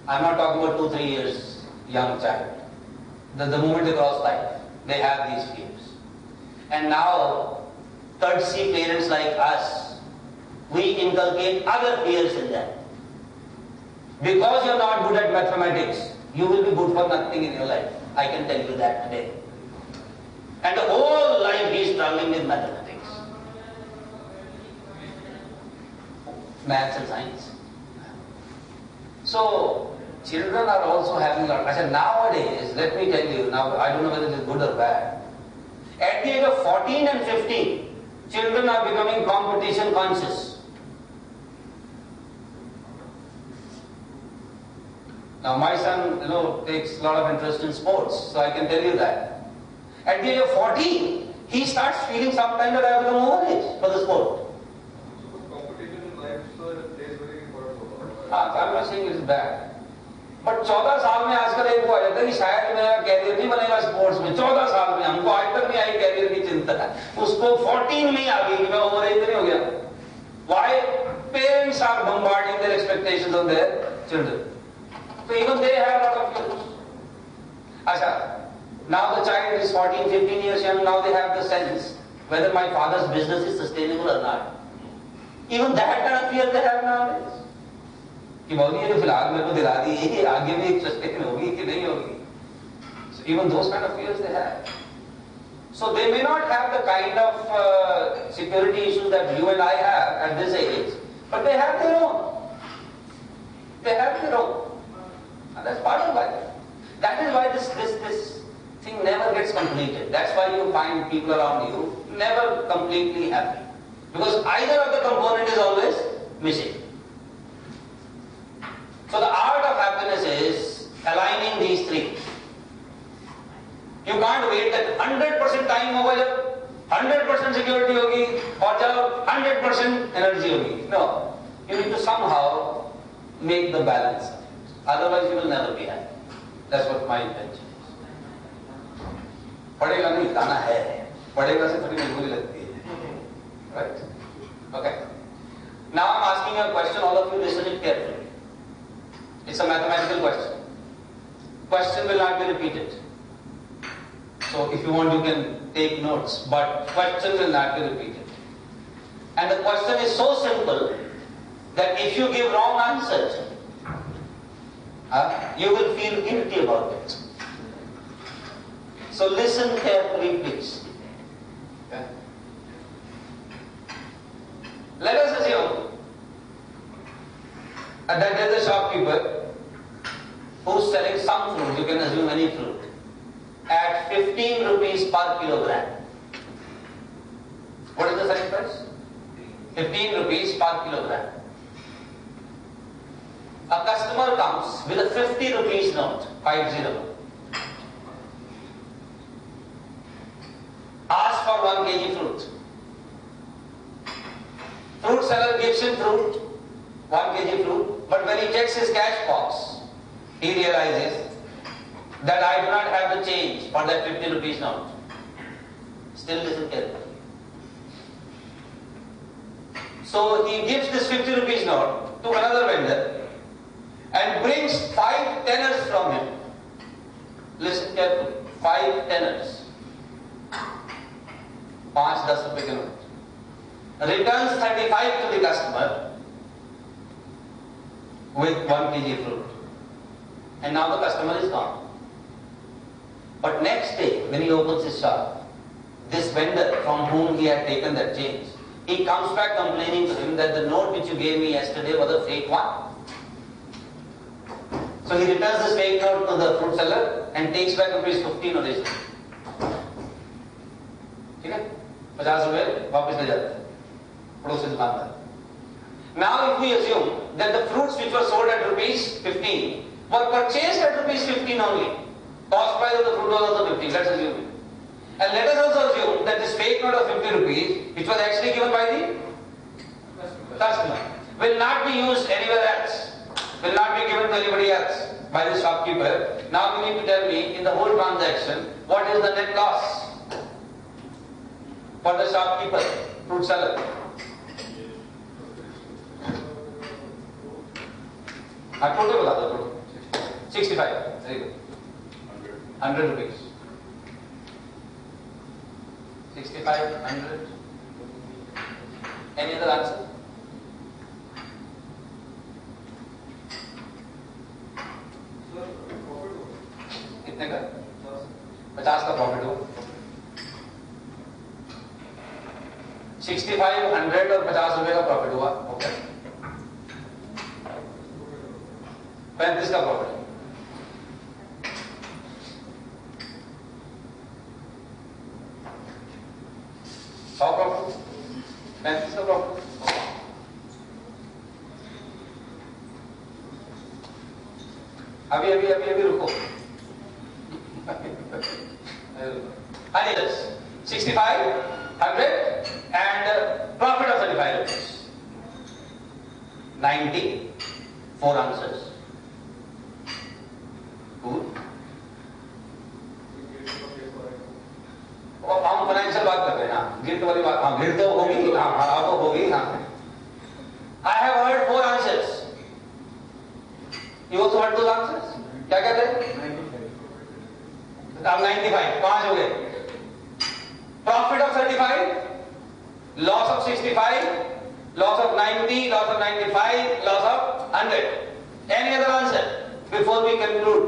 I'm not talking about 2-3 years young child. The moment they cross life, they have these fears. And now, courtesy parents like us, we inculcate other fears in them. Because you're not good at mathematics, you will be good for nothing in your life. I can tell you that today. And the whole life he is struggling with mathematics. Maths and science. So, children are also having a lot. I said, nowadays, let me tell you, now I don't know whether it is good or bad. At the age of 14 and 15, children are becoming competition conscious. Now my son, takes a lot of interest in sports, so I can tell you that. At the age of 14, he starts feeling sometimes that I have become overage for the sport. Competition in life plays very important role. I'm not saying it is bad. But 14 साल में आजकल एक वो आ जाता है कि शायद मेरा कैरियर नहीं बनेगा स्पोर्ट्स में। 14 साल में हमको आज तक नहीं आई कैरियर की चिंता है, उसको 14 में आ गई कि मैं ओवर एज नहीं हो गया। Why? Parents are bombarding their expectations on their children. So even they have a lot of fears. Acha, now the child is 14, 15 years young, now they have the sense whether my father's business is sustainable or not. Even that kind of fear they have nowadays. कि मौली ये जो फिलहाल मेरे को दिला दी ये आगे भी एक सस्टेन होगी कि नहीं होगी. So even those kind of fears they have. So they may not have the kind of security issues that you and I have at this age, but they have their own. They have their own. And that's part of life. That is why this thing never gets completed. That's why you find people around you never completely happy. Because either of the component is always missing. So the art of happiness is aligning these three. You can't wait that 100% time होगा जब 100% security होगी और जब 100% energy होगी. No, you need to somehow make the balance. Otherwise you will never be happy. That's what my intention is. पढ़ेगा नहीं, गाना है. पढ़ेगा से थोड़ी मजबूरी लगती है. Right? Okay. Now I'm asking you a question. All of you listen it carefully. It's a mathematical question. Question will not be repeated. So if you want you can take notes, but question will not be repeated. And the question is so simple that if you give wrong answers, you will feel guilty about it. So listen carefully, please. Okay. Let us assume that there is a shopkeeper who is selling some fruit, you can assume any fruit, at 15 rupees per kilogram. What is the selling price? 15 rupees per kilogram. A customer comes with a 50 rupees note, 50. Asks for 1 kg fruit. Fruit seller gives him fruit, 1 kg fruit, but when he checks his cash box, he realizes that I do not have the change for that 50 rupees note. Still listen carefully. So he gives this 50 rupees note to another vendor and brings 5 tenors from him. Listen carefully. 5 tenors. 5-10 रुपए के note. Returns 35 to the customer with 1 kg fruit. And now the customer is gone. But next day, when he opens his shop, this vendor from whom he had taken that change, he comes back complaining to him that the note which you gave me yesterday was a fake one. So he returns this fake note to the fruit seller and takes back rupees 15 original. ठीक है? 50 रुपए वापस ले जाते हैं पड़ोसी दुकानदार. Now if we assume that the fruits which were sold at rupees 15 were purchased at rupees 15 only, cost price of the fruit was also 15, let's assume it. And let us also assume that this fake note of 50 rupees, which was actually given by the customer, will not be used anywhere else, will not be given to anybody else by the shopkeeper. Now you need to tell me in the whole transaction, what is the net loss for the shopkeeper, fruit seller? Total बता दो. 65. Very good. 100 rupees. 65, 100. Any other answer? कितने का? 50 का profit हो. 65, 100 और 50 रुपए का profit हुआ. ओके. 35 का प्रॉफिट. 100 प्रॉफिट. 35 का प्रॉफिट. अभी रुको. 65, 100 and profit of 35 rupees. 90, 4 answers. Cool. और हम फाइनेंशियल बात कर रहे हैं. हाँ, गिल्ट वाली बात. हाँ, गिल्ट तो होगी. हाँ, वो होगी. हाँ. I have heard 4 answers. You also heard those answers? क्या कहते हैं? अब 95, 5 हो गए. Profit of 35, loss of 65, loss of 90, loss of 95, loss of 100. Any other answer before we conclude?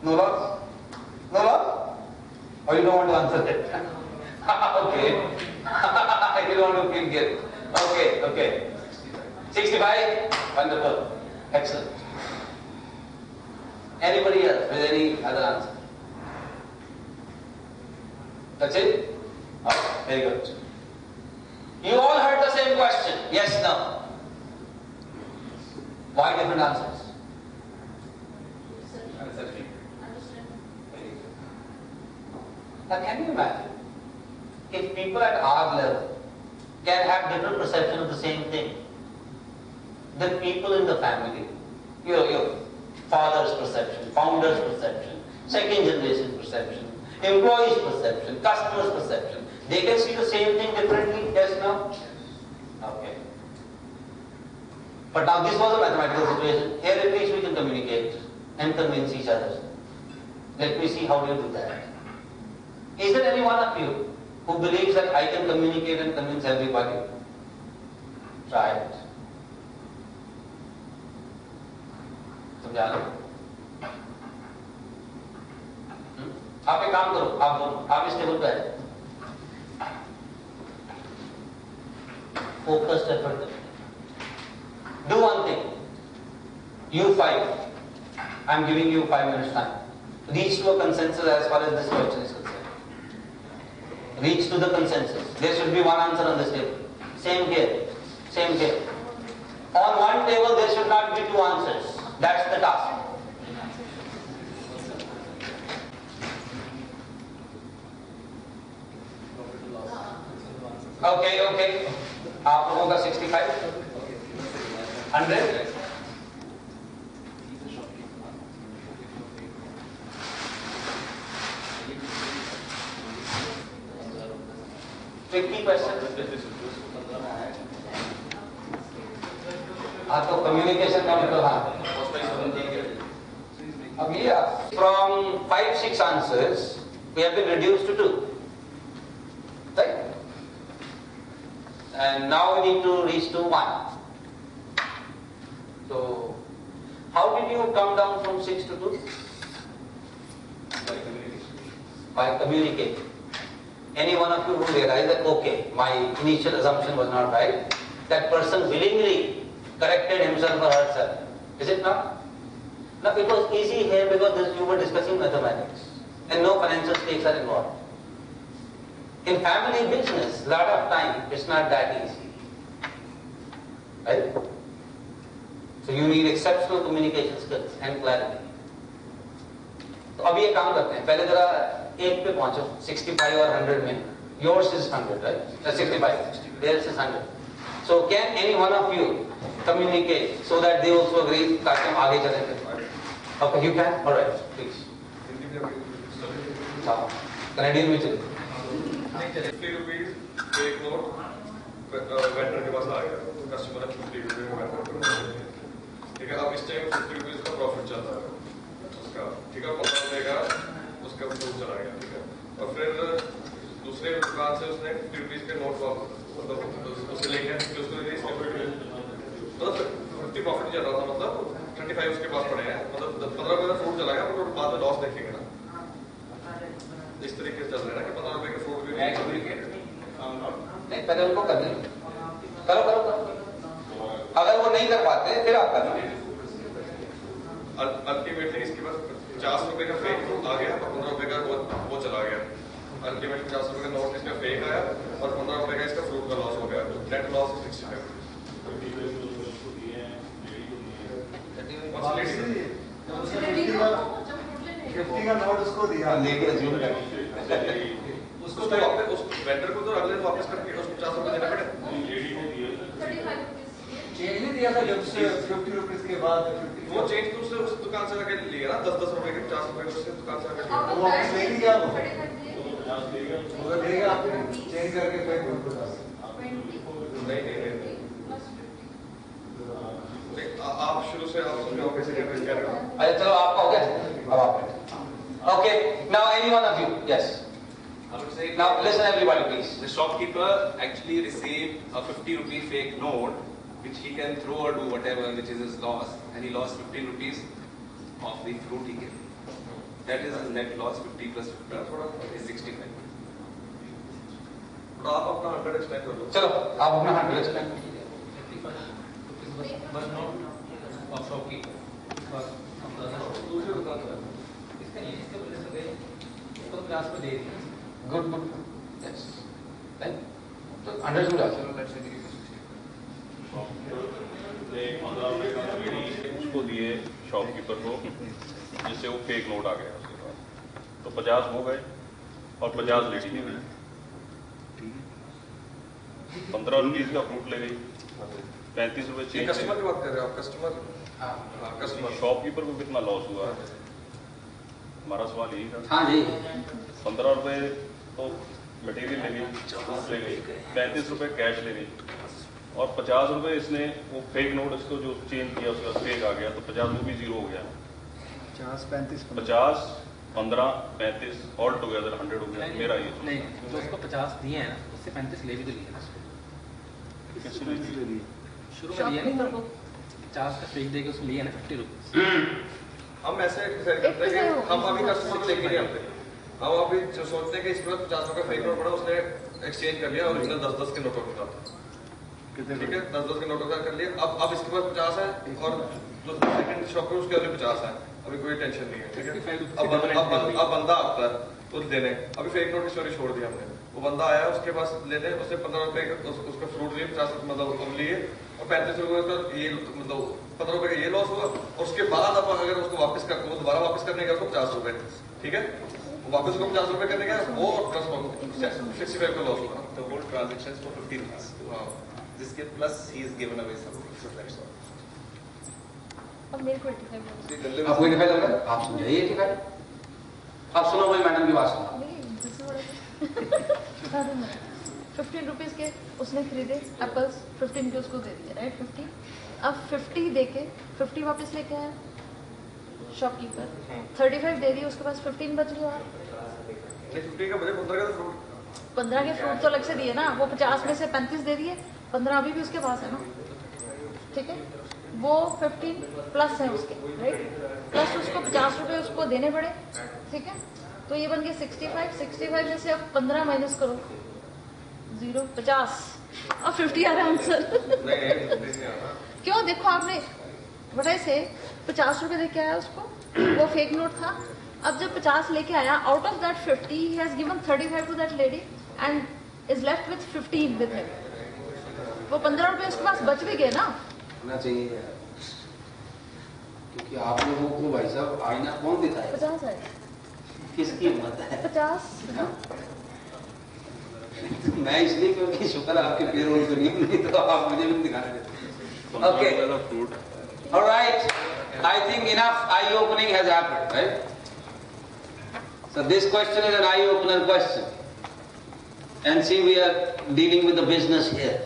No loss? No loss? Or you don't want to answer it? Okay. You don't want to feel guilt. Okay. 65, wonderful, excellent. Anybody else with any other answer? That's it? Oh, very good. You all heard the same question. Yes, no. Why different answers? Now can you imagine if people at our level can have different perception of the same thing? The people in the family, your father's perception, founder's perception, second generation perception, employees' perception, customers' perception, they can see the same thing differently? Yes, no? Okay. But now this was a mathematical situation. Here at least we can communicate and convince each other. Let me see how do you do that. Is there any one of you who believes that I can communicate and convince everybody? Try it. समझा लो. आप एक काम करो, आप दोनों, आप इस table पे आए. Focused effort करो. Do one thing. You 5. I'm giving you 5 minutes time. Reach to a consensus as far as this question is concerned. Reach to the consensus. There should be one answer on this table. Same here. Same here. On one table there should not be 2 answers. That's the task. Okay. आप लोगों का 65, 100. Tricky question. हाँ तो communication का मतलब हाँ. अब ये from 5-6 answers we have been reduced to 2. Right? And now we need to reach to 1. So, how did you come down from 6 to 2? By communicating. Any one of you who realize that, okay, my initial assumption was not right, that person willingly corrected himself or herself. Is it not? Now, it was easy here because you were discussing mathematics and no financial stakes are involved. In family business, lot of time, it's not that easy. Right? So you need exceptional communication skills and clarity. तो अभी ये काम करते हैं. पहले जरा 1 पे पहुंचो. 65 और 100 में. Yours is 100, right? 65. Theirs is 100. So can any one of you communicate so that they also agree ताकि हम आगे चलें? Okay, you can. All right, please. Canadian में चले. 50 rupees एक नोट वेंडर के पास आ गया. कस्टमर ने 50 रुपए में वेंडर को ठीक है, अब इस टाइम 50 रुपीज का प्रॉफिट चल रहा है उसका, ठीक है, 15 रुपए का उसका फ्रूट चला गया, ठीक है, और फिर दूसरे दुकान से उसने 50 रुपीज के नोट मतलब उसे लेके उसको रिलीज कर, मतलब 50 प्रॉफिट चल रहा था, मतलब 35 उसके पास पड़े हैं, मतलब 15 रुपए का फ्रूट चला गया, तो बाद में लॉस देखेंगे ना, इस तरीके से चल रहा है ना कि 15 रुपए के फ्रूट भी नहीं, पहले उनको करने करो करो करो, अगर वो नहीं कर पाते फिर आप करना। अल्टीमेटली इसके पास 50 रुपए का फेक आ गया और 15 रुपए का वो चला गया, अल्टीमेटली 50 रुपए का नोट इसका फेक आया और 15 रुपए का इसका फ्रूट का लॉस हो गया, नेट लॉस 65। का नोट उसको दिया, उसको तो वापस उस वेंडर को तो अगले दिन वापस करके उसको 50 रुपए देना पड़े। चेंज नहीं दिया था जब से 50 रुपीज के बाद वो चेंज तो उसने उस दुकान से आके लिया ना, 10-10 रुपए के 50 रुपए उससे दुकान से आके लिया, वो वापस ले लिया, वो देगा आपने चेंज करके फिर नहीं आप शुरू से आप समझो कैसे कह रहे हो। अरे चलो आपका हो गया, अब आप okay, now any one of you, yes, I would say now listen everybody please. the shopkeeper actually received a 50 rupee fake note which he can throw or do whatever, which is his loss, and he lost 15 rupees of the fruit he gave. That is his net loss. 50 plus 50 is 65. तो आप अपना 100 extend कर लो। चलो आप अपना 100 extend कीजिए। बस note of shopkeeper दूसरे दुकान से इसका नहीं, इसके वजह से गए उसको क्लास में दे दिया। गुड गुड, यस, तो 100 से जाते उसको दिए शॉपकीपर को, जिससे वो फेक नोट आ गया उसके बाद, तो 50 हो गए और 50 लेडी ले गई, 15 रुपीज का फ्रूट ले गई, 35 रुपए ये चेंज। कस्टमर की बात कर रहे हो आप, कस्टमर? हाँ कस्टमर। शॉपकीपर को कितना लॉस हुआ, हमारा सवाल यही था। हाँ जी, 15 रुपए तो मटेरियल ले गई, फ्रूट ले गई, 35 रुपए कैश ले गई, और 50 रुपए इसने वो फेक नोट इसको जो चेंज किया उसका फेक आ गया, तो 50 वो भी जीरो हो गया, 50 35 50 15 35 ऑल टुगेदर 100 हो गया मेरा ये। नहीं, जो उसको 50 दिए हैं ना, उससे 35 ले भी तो लिए ना उसको। कैसे ले ली? शुरू में दिया नहीं था वो 50 का फेक देके उसको लिए ना 50 रुपीज। हम ऐसे डिसाइड करते हैं कि हम अभी कस्टमर को लेके नहीं आते, हम अभी जो सोचते हैं कि इस पर 50 रुपए का फेक नोट पड़ा, उसने एक्सचेंज कर लिया, ओरिजिनल 10-10 के नोटों के साथ, ठीक है, 10-10 के नोटों का कर लिया, अब इसके पास 50 है और जो सेकंड शॉप है उसके अभी 50 है, अभी कोई टेंशन नहीं है, ठीक है। अब बंदा आता है तो देने, अभी फेक नोट की स्टोरी छोड़ दी हमने, वो बंदा आया उसके पास लेने, उसने 15 रुपए उसका फ्रूट लिए, 50 मतलब लिए, और 35 रुपए का ये मतलब 15 रुपए का ये लॉस हुआ, और उसके बाद अब अगर उसको वापस कर, वो दोबारा वापस करने का उसको 50 रुपए, ठीक है, वापस उसको 50 रुपए करने का वो प्लस 65 का लॉस हुआ। The whole transaction is for 50 rupees. हाँ, This plus he is given away something. So that's all. अब मेरे को 85 आपको 85 लग रहा है, आप समझाइए 85, आप सुनो भाई मैडम की बात सुनो। नहीं, दूसरा वाला 15 रुपीज के उसने खरीदे एप्पल्स, 15 के उसको दे दिए, राइट, 50। अब 50 दे के 50 वापस लेके आया शॉपकीपर, 35 दे दिए, उसके पास 15 बच गया। 50 का बजे 15 का तो फ्रूट 15 के फ्रूट तो अलग से दिए ना, वो 50 में से 35 दे दिए, 15 अभी भी उसके पास है ना, ठीक है, वो 15 प्लस है उसके, राइट, प्लस उसको 50 रुपए उसको देने पड़े, ठीक है, तो ये बन गया 65। 65 में से अब 15 माइनस करो, 0 50 और 50 आ रहा आंसर। नहीं क्यों, देखो आपने बताए से 50 रुपए लेके आया उसको, वो फेक नोट था, अब जब 50 लेके आया, out of that 50 he has given 35 to that lady and is left with 15 with him। वो 15 रुपए उसके पास बच भी गए ना। होना चाहिए यार, क्योंकि आप लोगों को भाई साहब आईना कौन दिखाएगा, 50 है, किसकी हिम्मत है। 50 मैं इसलिए क्योंकि शुक्र है आपके पेरोल तो नहीं तो आप मुझे भी दिखा देते। Okay, alright, I think enough eye opening has happened, right? So this question is an eye opener question, and see we are dealing with the business here.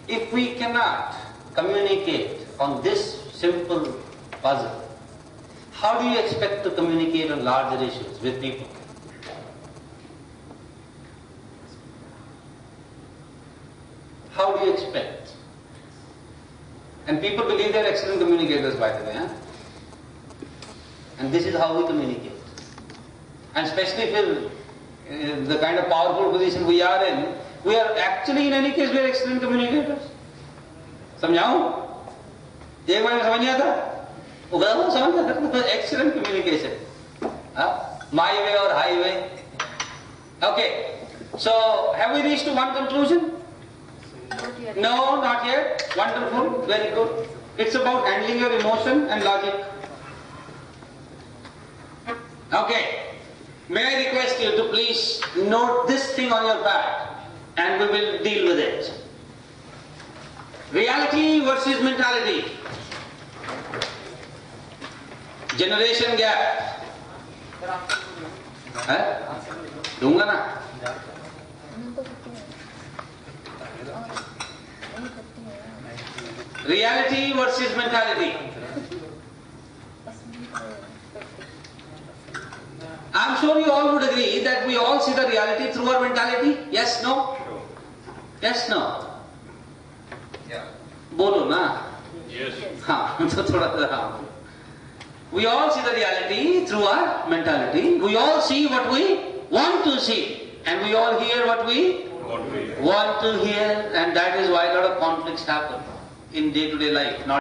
If we cannot communicate on this simple puzzle, how do you expect to communicate on larger issues with people? How do you expect? And people believe they're excellent communicators, by the way. Huh? And this is how we communicate. And especially if in the kind of powerful position we are in, we are actually, in any case, we are excellent communicators. समझाऊं? एक बार में समझ नहीं आता? वो गया वो समझ आता? Excellent communication. My way or highway. Okay. So, have we reached to one conclusion? No, not yet. Wonderful. Very good. It's about handling your emotion and logic. Okay. May I request you to please note this thing on your pad and we will deal with it. Reality versus mentality. Generation gap. दूंगा ना? Reality versus mentality. I'm sure you all would agree that we all see the reality through our mentality. Yes, no? Yes, no? Yeah. बोलो ना? Yes. हाँ, तो थोड़ा सा. We all see the reality through our mentality. We all see what we want to see, and we all hear what we want to hear, and that is why a lot of conflicts happen in day-to-day life. Not